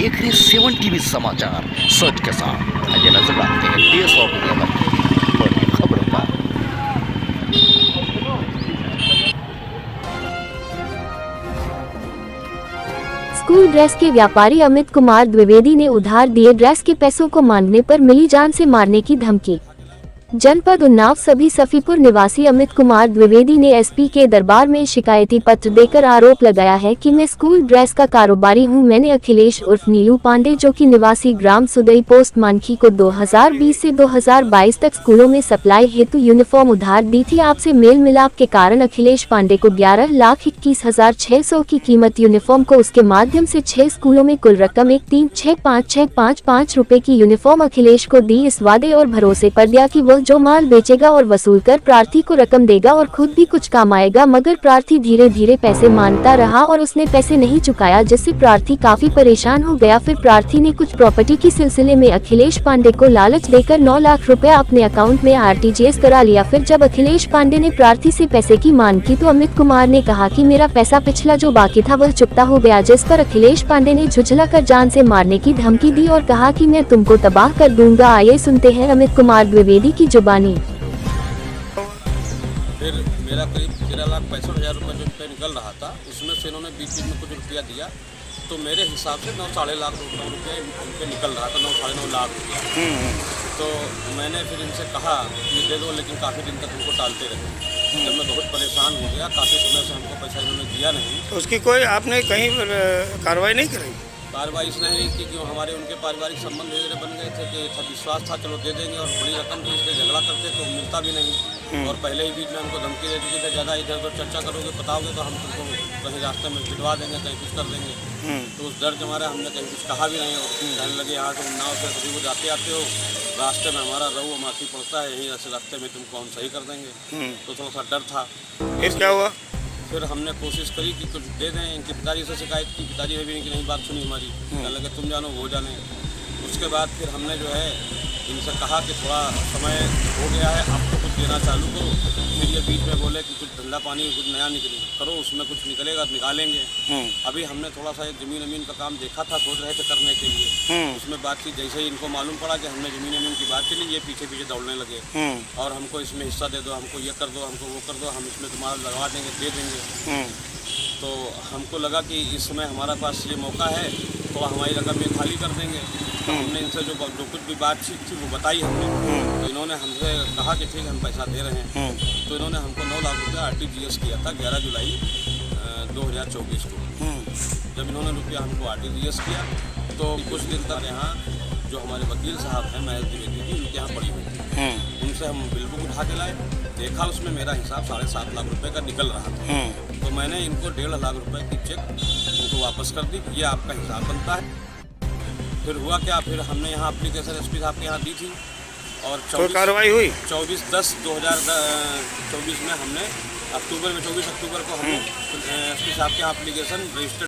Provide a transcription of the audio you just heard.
देख रहे 7 टीवी समाचार सच के साथ। आइए नजर डालते हैं देश और दुनिया भर की बड़ी खबरों पर। स्कूल ड्रेस के व्यापारी अमित कुमार द्विवेदी ने उधार दिए ड्रेस के पैसों को मांगने पर मिली जान से मारने की धमकी। जनपद उन्नाव सभी सफीपुर निवासी अमित कुमार द्विवेदी ने एसपी के दरबार में शिकायती पत्र देकर आरोप लगाया है कि मैं स्कूल ड्रेस का कारोबारी हूं। मैंने अखिलेश उर्फ नीलू पांडे जो कि निवासी ग्राम सुदई पोस्ट मानखी को 2020 से 2022 तक स्कूलों में सप्लाई हेतु यूनिफॉर्म उधार दी थी। आपसे मेल मिलाप के कारण अखिलेश पांडे को 11,21,600 की कीमत यूनिफॉर्म को उसके माध्यम से 6 स्कूलों में कुल रकम 1,365,655 रुपए की यूनिफॉर्म अखिलेश को दी। इस वादे और भरोसे पर दिया कि वह जो माल बेचेगा और वसूल कर प्रार्थी को रकम देगा और खुद भी कुछ कमाएगा, मगर प्रार्थी धीरे धीरे पैसे मांगता रहा और उसने पैसे नहीं चुकाया, जिससे प्रार्थी काफी परेशान हो गया। फिर प्रार्थी ने कुछ प्रॉपर्टी की सिलसिले में अखिलेश पांडे को लालच देकर 9 लाख रुपया अपने अकाउंट में आरटीजीएस करा लिया। फिर जब अखिलेश पांडे ने प्रार्थी से पैसे की मांग की तो अमित कुमार ने कहा कि मेरा पैसा पिछला जो बाकी था वह चुकता हो गया, जिस पर अखिलेश पांडे ने झुझला कर जान से मारने की धमकी दी और कहा कि मैं तुमको तबाह कर दूंगा। आइए सुनते हैं अमित कुमार द्विवेदी की जुबानी। फिर मेरा करीब 13,65,000 रुपये जो पे निकल रहा था, उसमें से इन्होंने बीच में कुछ रुपया दिया, तो मेरे हिसाब से 9-9.5 लाख रुपये उनके निकल रहा था, 9-9.5 लाख रुपया। तो मैंने फिर इनसे कहा कि दे दो, लेकिन काफ़ी दिन तक उनको टालते रहे। जब मैं बहुत परेशान हो गया, काफ़ी समय से हमको पैसा इन्होंने दिया नहीं। तो उसकी कोई आपने कहीं कार्रवाई नहीं करी? कार्रवाई इसने नहीं की कि हमारे उनके पारिवारिक संबंध धीरे बन गए थे कि था विश्वास था चलो दे देंगे, और बड़ी रकम थी इसलिए झगड़ा करते तो मिलता भी नहीं। और पहले ही बीच में हमको धमकी दे दी कि ज़्यादा इधर उधर चर्चा करोगे बताओगे तो हम तुमको कहीं रास्ते में भिजवा देंगे, कहीं कुछ कर देंगे। तो उस डर के हमारे हमने कहीं कुछ कहा भी नहीं। और कहने लगे यहाँ से उन्नाव से कभी वो जाते आते हो, रास्ते में हमारा रहो माथी पड़ता है, यहीं ऐसे रास्ते में तुमको हम सही कर देंगे। तो थोड़ा सा डर था। फिर क्या हुआ? फिर हमने कोशिश करी कि कुछ दे दें। इनके पिताजी से शिकायत की, पिताजी ने भी इनकी नहीं बात सुनी हमारी। कहने लगे तुम जानो वो जाने। उसके बाद फिर हमने जो है इनसे कहा कि थोड़ा समय हो गया है, आपको कुछ देना चालू करो। फिर ये बीच में बोले कि कुछ धंधा पानी कुछ नया करो, उसमें कुछ निकलेगा निकालेंगे। अभी हमने थोड़ा सा एक ज़मीन का काम देखा था, सोच रहे थे करने के लिए। उसमें बातचीत जैसे ही इनको मालूम पड़ा कि हमने ज़मीन की बात चली, ये पीछे पीछे दौड़ने लगे और हमको इसमें हिस्सा दे दो, हमको ये कर दो, हमको वो कर दो, हम इसमें तुम्हारा लगवा देंगे, दे देंगे। तो हमको लगा कि इस समय हमारा पास ये मौका है, थोड़ा हमारी रकम ये खाली कर देंगे। तो हमने इनसे जो कुछ भी बातचीत थी वो बताई हमने। तो इन्होंने हमसे कहा कि ठीक है हम पैसा दे रहे हैं। तो इन्होंने हमको 9 लाख रुपया आरटीजीएस किया था 11 जुलाई 2024 को। जब इन्होंने रुपया हमको आरटीजीएस किया तो कुछ दिन तक यहाँ जो हमारे वकील साहब हैं महेश द्विवेदी जी, उनके यहाँ पड़ी हुई थी। उनसे हम बिल बुक उठा के लाए, देखा उसमें मेरा हिसाब 7.5 लाख रुपये का निकल रहा था। तो मैंने इनको 1.5 लाख रुपये की चेक उनको वापस कर दी, ये आपका हिसाब बनता है। फिर हुआ क्या, फिर हमने यहाँ एप्लीकेशन एसपी साहब के यहाँ दी थी और कार्रवाई हुई 24/10/2024 में हमने 24 अक्टूबर को हमने एसपी साहब के यहाँ एप्लीकेशन रजिस्टर्ड